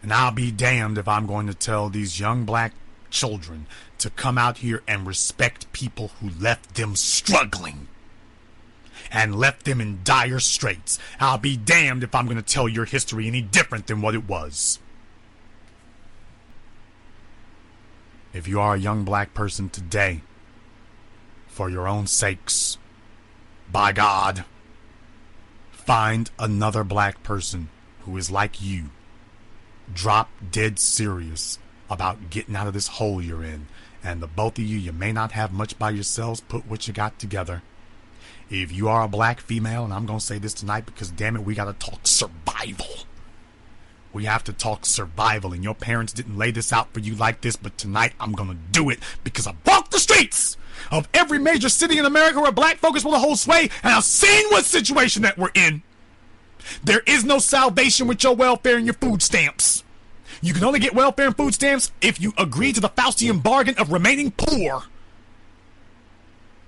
And I'll be damned if I'm going to tell these young black children to come out here and respect people who left them struggling and left them in dire straits. I'll be damned if I'm going to tell your history any different than what it was. If you are a young black person today, for your own sakes, by God, find another black person who is like you. Drop dead serious about getting out of this hole you're in. And the both of you, you may not have much by yourselves. Put what you got together. If you are a black female, and I'm going to say this tonight because damn it, we got to talk survival. We have to talk survival, and your parents didn't lay this out for you like this, but tonight I'm going to do it because I walked the streets of every major city in America where black folks will hold sway, and I've seen what situation that we're in. There is no salvation with your welfare and your food stamps. You can only get welfare and food stamps if you agree to the Faustian bargain of remaining poor.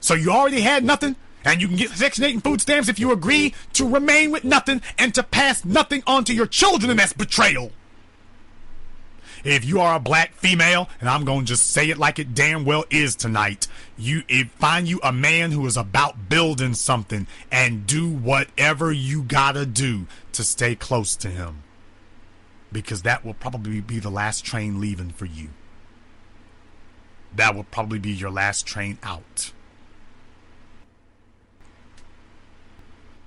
So you already had nothing, and you can get Section 8 and food stamps if you agree to remain with nothing and to pass nothing on to your children, and that's betrayal. If you are a black female, and I'm going to just say it like it damn well is tonight, find you a man who is about building something and do whatever you gotta do to stay close to him. Because that will probably be the last train leaving for you. That will probably be your last train out.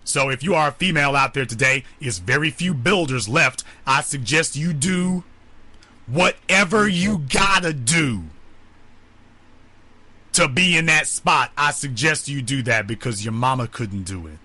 So if you are a female out there today, is very few builders left. I suggest you do whatever you gotta do to be in that spot. I suggest you do that because your mama couldn't do it.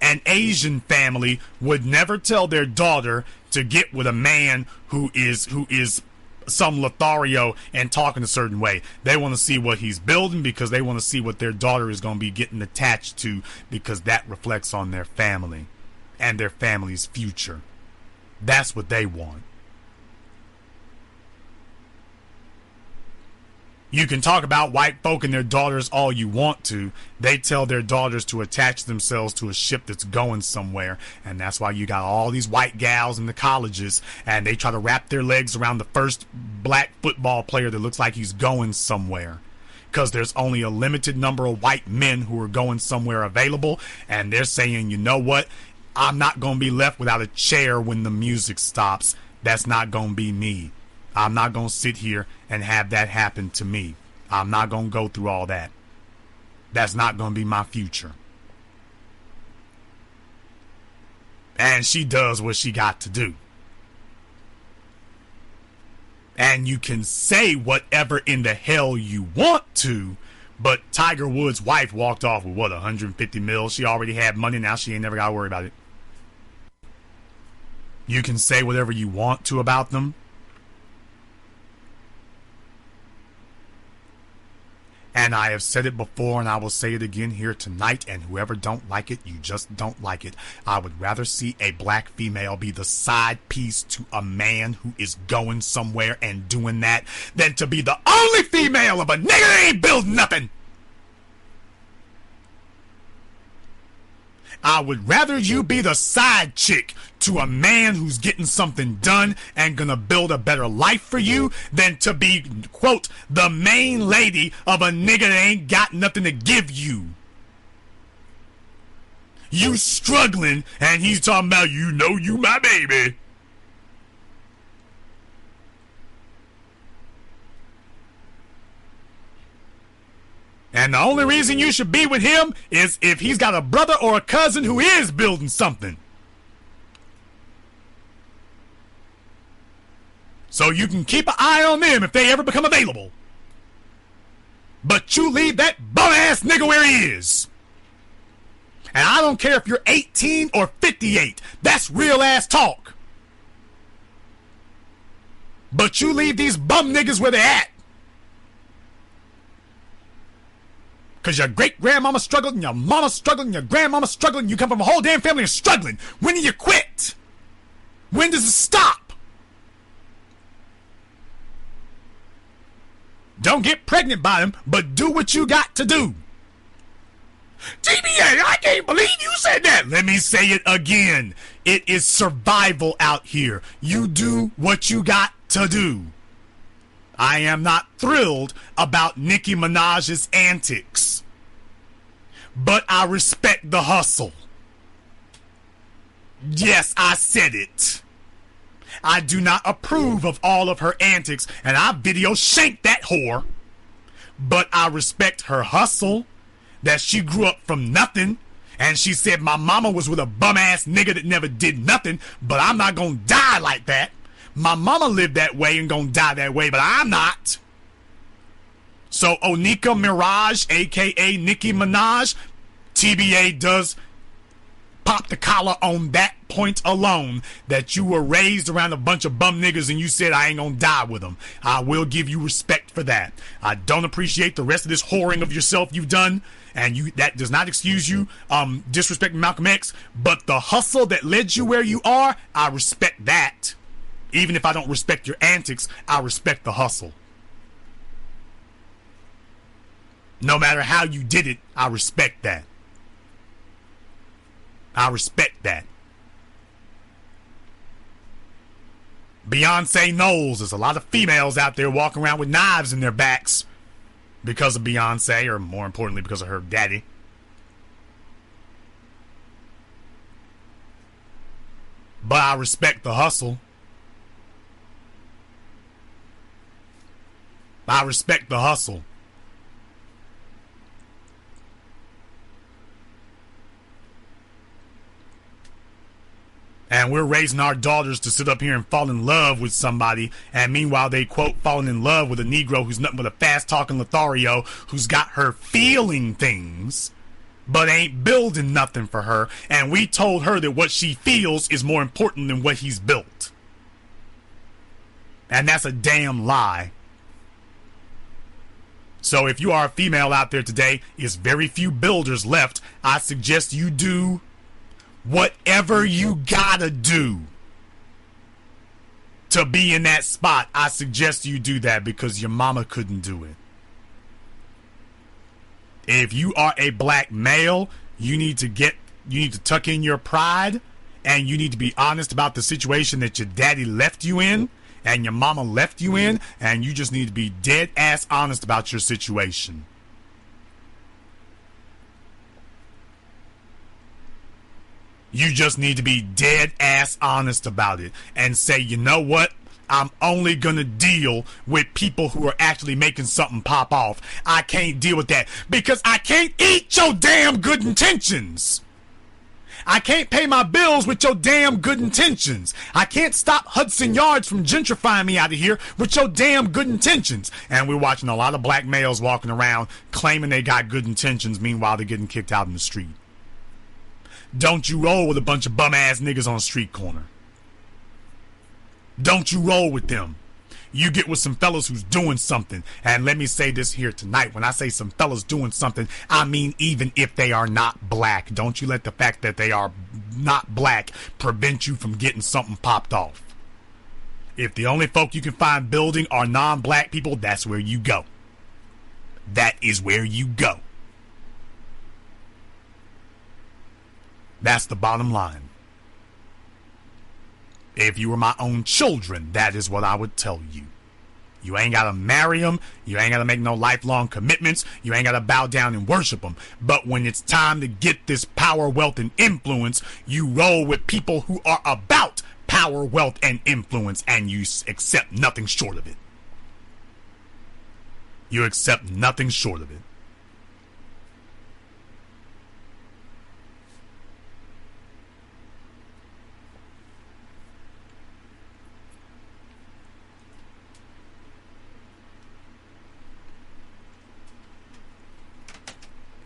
An Asian family would never tell their daughter to get with a man who is some Lothario and talking a certain way. They want to see what he's building because they want to see what their daughter is going to be getting attached to, because that reflects on their family and their family's future. That's what they want. You can talk about white folk and their daughters all you want to. They tell their daughters to attach themselves to a ship that's going somewhere. And that's why you got all these white gals in the colleges, and they try to wrap their legs around the first black football player that looks like he's going somewhere. Because there's only a limited number of white men who are going somewhere available. And they're saying, you know what? I'm not going to be left without a chair when the music stops. That's not going to be me. I'm not going to sit here and have that happen to me. I'm not going to go through all that. That's not going to be my future. And she does what she got to do. And you can say whatever in the hell you want to, but Tiger Woods' wife walked off with what, 150 mil? She already had money, now she ain't never got to worry about it. You can say whatever you want to about them. And I have said it before, and I will say it again here tonight, and whoever don't like it, you just don't like it. I would rather see a black female be the side piece to a man who is going somewhere and doing that than to be the only female of a nigga that ain't building nothing. I would rather you be the side chick to a man who's getting something done and gonna build a better life for you than to be, quote, the main lady of a nigga that ain't got nothing to give you. You struggling and he's talking about, you know, you my baby. And the only reason you should be with him is if he's got a brother or a cousin who is building something. So you can keep an eye on them if they ever become available. But you leave that bum-ass nigga where he is. And I don't care if you're 18 or 58. That's real-ass talk. But you leave these bum niggas where they're at. Because your great-grandmama struggled, and your mama struggled, and your grandmama struggled, and you come from a whole damn family of struggling. When do you quit? When does it stop? Don't get pregnant by them, but do what you got to do. TBA, I can't believe you said that. Let me say it again. It is survival out here. You do what you got to do. I am not thrilled about Nicki Minaj's antics, but I respect the hustle. Yes, I said it. I do not approve of all of her antics, and I video shanked that whore. But I respect her hustle, that she grew up from nothing, and she said my mama was with a bum-ass nigga that never did nothing, but I'm not gonna die like that. My mama lived that way and gonna die that way, but I'm not. So Onika Mirage, aka Nicki Minaj, TBA does pop the collar on that point alone, that you were raised around a bunch of bum niggas and you said I ain't gonna die with them. I will give you respect for that. I don't appreciate the rest of this whoring of yourself you've done, and you, that does not excuse you disrespecting Malcolm X, but the hustle that led you where you are, I respect that. Even if I don't respect your antics, I respect the hustle. No matter how you did it, I respect that. I respect that. Beyonce knows there's a lot of females out there walking around with knives in their backs because of Beyonce, or more importantly, because of her daddy. But I respect the hustle. I respect the hustle. And we're raising our daughters to sit up here and fall in love with somebody, and meanwhile they, quote, falling in love with a Negro who's nothing but a fast-talking Lothario who's got her feeling things, but ain't building nothing for her, and we told her that what she feels is more important than what he's built. And that's a damn lie. So if you are a female out there today, it's very few builders left. I suggest you do whatever you gotta do to be in that spot. I suggest you do that because your mama couldn't do it. If you are a black male, you need to tuck in your pride, and you need to be honest about the situation that your daddy left you in and your mama left you in, and you just need to be dead ass honest about your situation. You just need to be dead ass honest about it and say, you know what? I'm only gonna deal with people who are actually making something pop off. I can't deal with that because I can't eat your damn good intentions. I can't pay my bills with your damn good intentions. I can't stop Hudson Yards from gentrifying me out of here with your damn good intentions. And we're watching a lot of black males walking around claiming they got good intentions, meanwhile they're getting kicked out in the street. Don't you roll with a bunch of bum-ass niggas on a street corner. Don't you roll with them. You get with some fellas who's doing something. And let me say this here tonight. When I say some fellas doing something, I mean even if they are not black. Don't you let the fact that they are not black prevent you from getting something popped off. If the only folk you can find building are non-black people, that's where you go. That is where you go. That's the bottom line. If you were my own children, that is what I would tell you. You ain't gotta marry them. You ain't gotta make no lifelong commitments. You ain't gotta bow down and worship them. But when it's time to get this power, wealth, and influence, you roll with people who are about power, wealth, and influence, and you accept nothing short of it. You accept nothing short of it.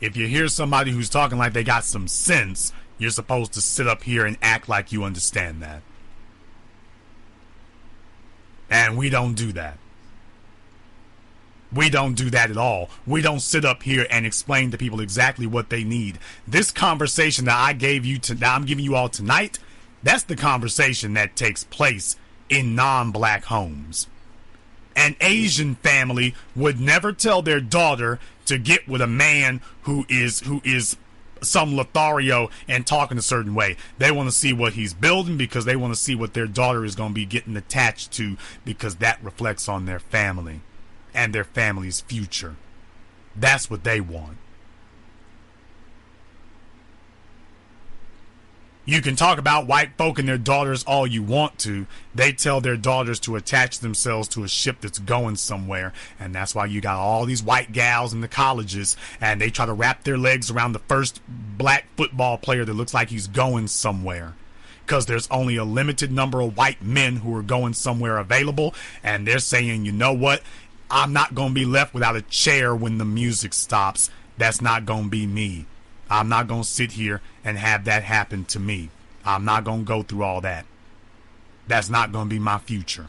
If you hear somebody who's talking like they got some sense, you're supposed to sit up here and act like you understand that. And we don't do that. We don't do that at all. We don't sit up here and explain to people exactly what they need. This conversation that I gave you that I'm giving you all tonight, that's the conversation that takes place in non-black homes. An Asian family would never tell their daughter to get with a man who is some Lothario and talking a certain way. They want to see what he's building because they want to see what their daughter is going to be getting attached to, because that reflects on their family and their family's future. That's what they want. You can talk about white folk and their daughters all you want to. They tell their daughters to attach themselves to a ship that's going somewhere. And that's why you got all these white gals in the colleges, and they try to wrap their legs around the first black football player that looks like he's going somewhere. Because there's only a limited number of white men who are going somewhere available. And they're saying, you know what? I'm not going to be left without a chair when the music stops. That's not going to be me. I'm not going to sit here and have that happen to me. I'm not going to go through all that. That's not going to be my future.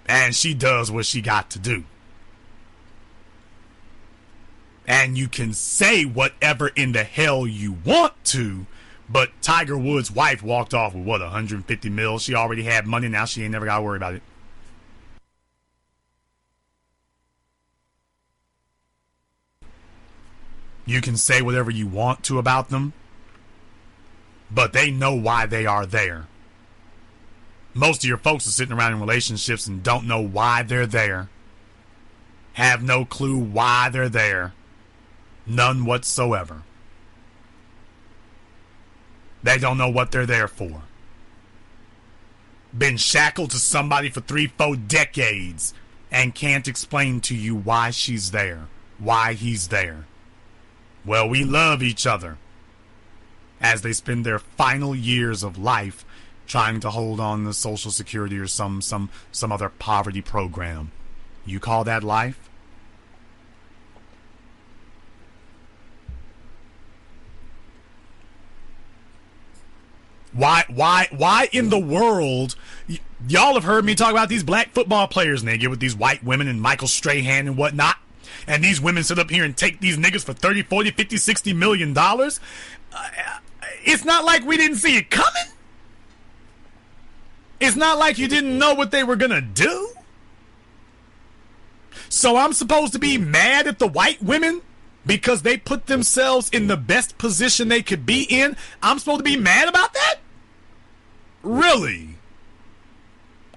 And she does what she got to do. And you can say whatever in the hell you want to, but Tiger Woods' wife walked off with what, 150 mil? She already had money. Now she ain't never got to worry about it. You can say whatever you want to about them, but they know why they are there. Most of your folks are sitting around in relationships and don't know why they're there. Have no clue why they're there. None whatsoever. They don't know what they're there for. Been shackled to somebody for 3-4 decades and can't explain to you why she's there, why he's there. Well, we love each other, as they spend their final years of life trying to hold on to Social Security or some other poverty program. You call that life? Why in the world? Y'all have heard me talk about these black football players, and they get with these white women and Michael Strahan and whatnot. And these women sit up here and take these niggas for 30, 40, 50, 60 million dollars. It's not like we didn't see it coming. It's not like you didn't know what they were gonna do. So I'm supposed to be mad at the white women because they put themselves in the best position they could be in? I'm supposed to be mad about that? Really?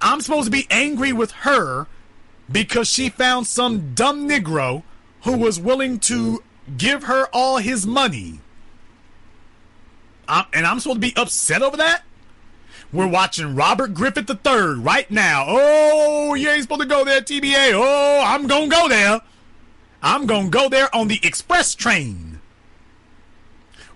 I'm supposed to be angry with her because she found some dumb Negro who was willing to give her all his money. And I'm supposed to be upset over that? We're watching Robert Griffith III right now. Oh, you ain't supposed to go there, TBA. Oh, I'm going to go there. I'm going to go there on the express train.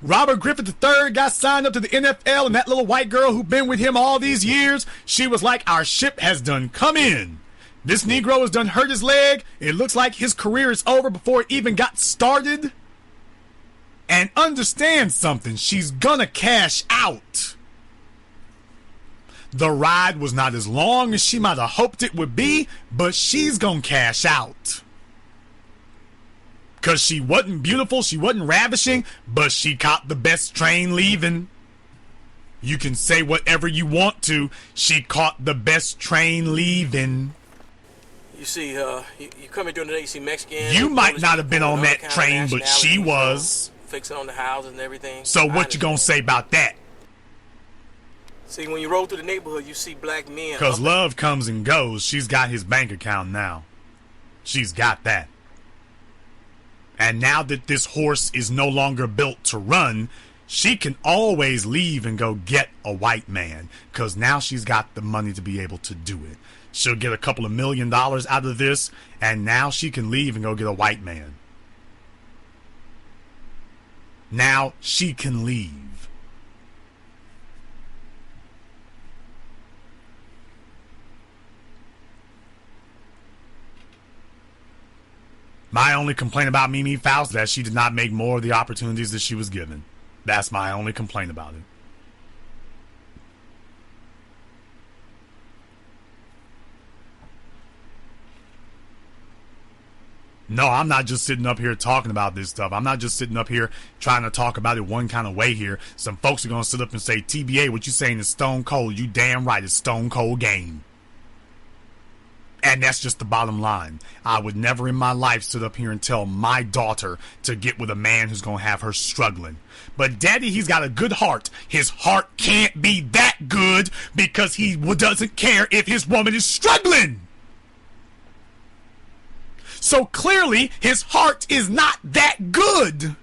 Robert Griffith III got signed up to the NFL, and that little white girl who been with him all these years, she was like, our ship has done come in. This Negro has done hurt his leg. It looks like his career is over before it even got started. And understand something, she's gonna cash out. The ride was not as long as she might have hoped it would be, but she's gonna cash out. Cause she wasn't beautiful, she wasn't ravishing, but she caught the best train leaving. You can say whatever you want to, she caught the best train leaving. You see, you come in during the day, you see Mexican. You might not have been on that train, but she was. Fixing on the houses and everything. So what you gonna say about that? See, when you roll through the neighborhood, you see black men. Cause love comes and goes. She's got his bank account now. She's got that. And now that this horse is no longer built to run, she can always leave and go get a white man. Cause now she's got the money to be able to do it. She'll get a couple of $1 million out of this, and now she can leave and go get a white man. Now she can leave. My only complaint about Mimi Faust is that she did not make more of the opportunities that she was given. That's my only complaint about it. No, I'm not just sitting up here talking about this stuff. I'm not just sitting up here trying to talk about it one kind of way here. Some folks are going to sit up and say, TBA, what you saying is stone cold. You damn right, it's stone cold game. And that's just the bottom line. I would never in my life sit up here and tell my daughter to get with a man who's going to have her struggling. But daddy, he's got a good heart. His heart can't be that good because he doesn't care if his woman is struggling. So clearly, his heart is not that good.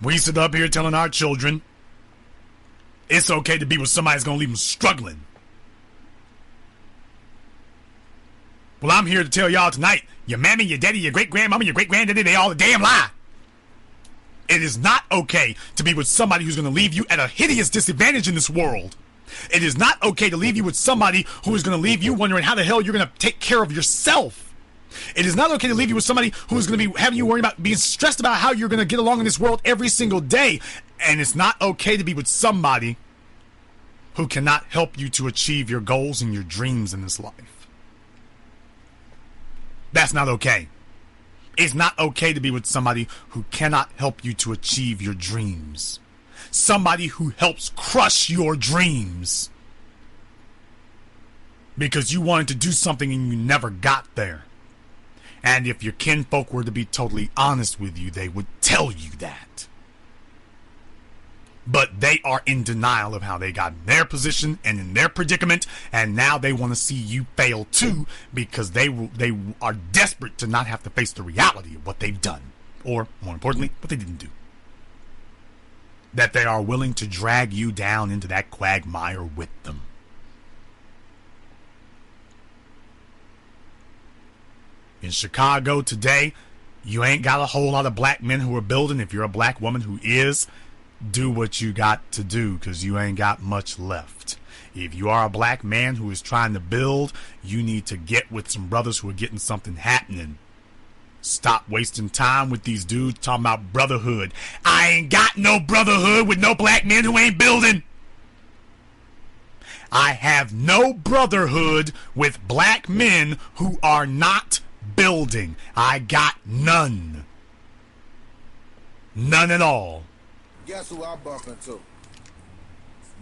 We sit up here telling our children it's okay to be with somebody that's going to leave them struggling. Well, I'm here to tell y'all tonight, your mammy, your daddy, your great-grandmama, your great-granddaddy, they all a damn lie. It is not okay to be with somebody who's going to leave you at a hideous disadvantage in this world. It is not okay to leave you with somebody who is going to leave you wondering how the hell you're going to take care of yourself. It is not okay to leave you with somebody who's going to be having you worry about being stressed about how you're going to get along in this world every single day. And it's not okay to be with somebody who cannot help you to achieve your goals and your dreams in this life. That's not okay. It's not okay to be with somebody who cannot help you to achieve your dreams. Somebody who helps crush your dreams because you wanted to do something and you never got there. And if your kinfolk were to be totally honest with you, they would tell you that. But they are in denial of how they got in their position and in their predicament, and now they want to see you fail too because they are desperate to not have to face the reality of what they've done, or more importantly, what they didn't do. That they are willing to drag you down into that quagmire with them. In Chicago today, you ain't got a whole lot of black men who are building. If you're a black woman who is, do what you got to do because you ain't got much left. If you are a black man who is trying to build, you need to get with some brothers who are getting something happening. Stop wasting time with these dudes talking about brotherhood. I ain't got no brotherhood with no black men who ain't building. I have no brotherhood with black men who are not building. I got none. None at all. Guess who I bump into?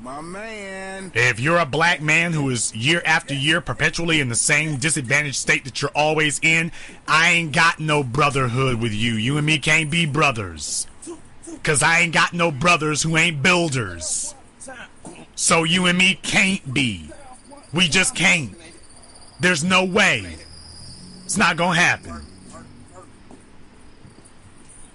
My man. If you're a black man who is year after year perpetually in the same disadvantaged state that you're always in, I ain't got no brotherhood with you. You and me can't be brothers. Because I ain't got no brothers who ain't builders. So you and me can't be. We just can't. There's no way. It's not going to happen.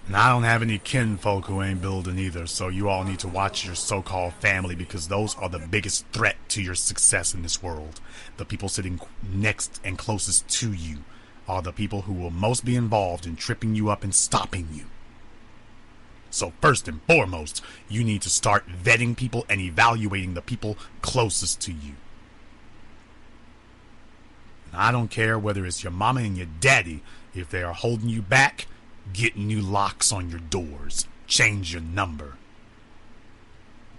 And I don't have any kinfolk who ain't building either, so you all need to watch your so-called family because those are the biggest threat to your success in this world. The people sitting next and closest to you are the people who will most be involved in tripping you up and stopping you. So first and foremost, you need to start vetting people and evaluating the people closest to you. And I don't care whether it's your mama and your daddy, if they are holding you back, get new locks on your doors. Change your number.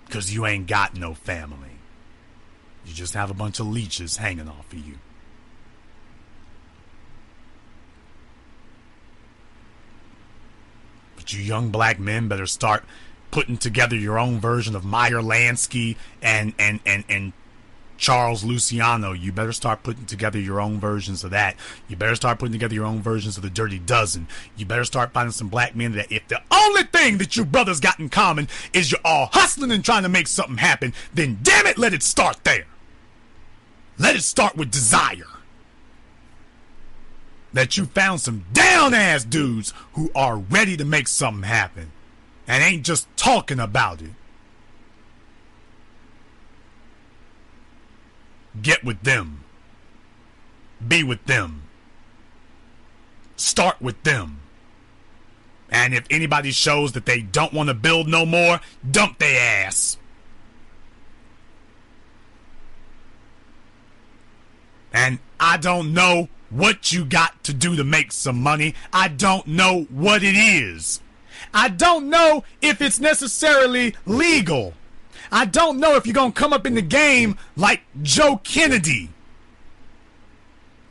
Because you ain't got no family. You just have a bunch of leeches hanging off of you. But you young black men better start putting together your own version of Meyer Lansky and Charles Luciano. You better start putting together your own versions of that. You better start putting together your own versions of the Dirty Dozen. You better start finding some black men that if the only thing that you brothers got in common is you're all hustling and trying to make something happen, then damn it, let it start there. Let it start with desire. That you found some down-ass dudes who are ready to make something happen and ain't just talking about it. Get with them. Be with them. Start with them. And if anybody shows that they don't want to build no more, dump their ass. And I don't know what you got to do to make some money. I don't know what it is. I don't know if it's necessarily legal. I don't know if you're going to come up in the game like Joe Kennedy.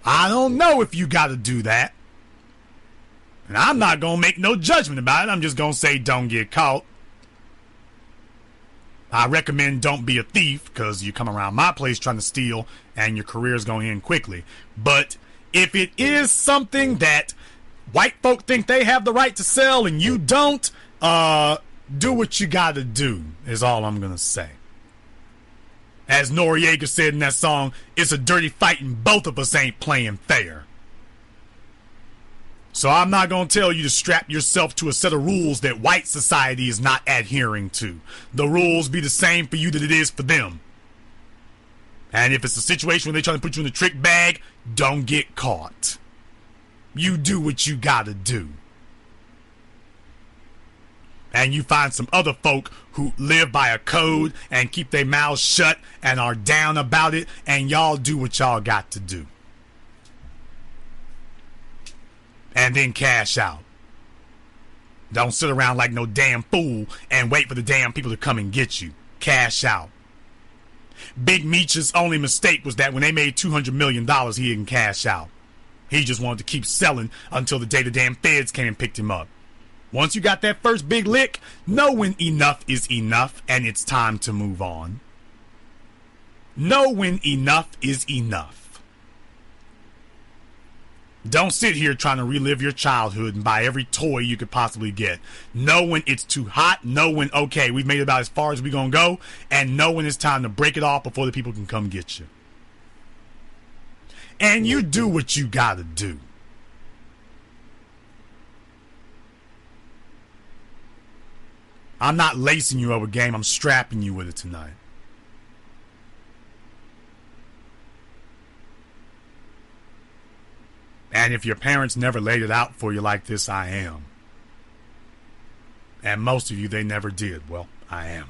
I don't know if you got to do that. And I'm not going to make no judgment about it. I'm just going to say don't get caught. I recommend don't be a thief, because you come around my place trying to steal and your career's going to end quickly. But if it is something that white folk think they have the right to sell and you don't, do what you got to do, is all I'm going to say. As Noriega said in that song, it's a dirty fight and both of us ain't playing fair. So I'm not going to tell you to strap yourself to a set of rules that white society is not adhering to. The rules be the same for you that it is for them. And if it's a situation where they're trying to put you in a trick bag, don't get caught. You do what you got to do. And you find some other folk who live by a code and keep their mouths shut and are down about it, and y'all do what y'all got to do. And then cash out. Don't sit around like no damn fool and wait for the damn people to come and get you. Cash out. Big Meech's only mistake was that when they made $200 million, he didn't cash out. He just wanted to keep selling until the day the damn feds came and picked him up. Once you got that first big lick, know when enough is enough and it's time to move on. Know when enough is enough. Don't sit here trying to relive your childhood and buy every toy you could possibly get. Know when it's too hot. Know when, okay, we've made it about as far as we're going to go. And know when it's time to break it off before the people can come get you. And you do what you got to do. I'm not lacing you over game. I'm strapping you with it tonight. And if your parents never laid it out for you like this, I am. And most of you, they never did. Well, I am.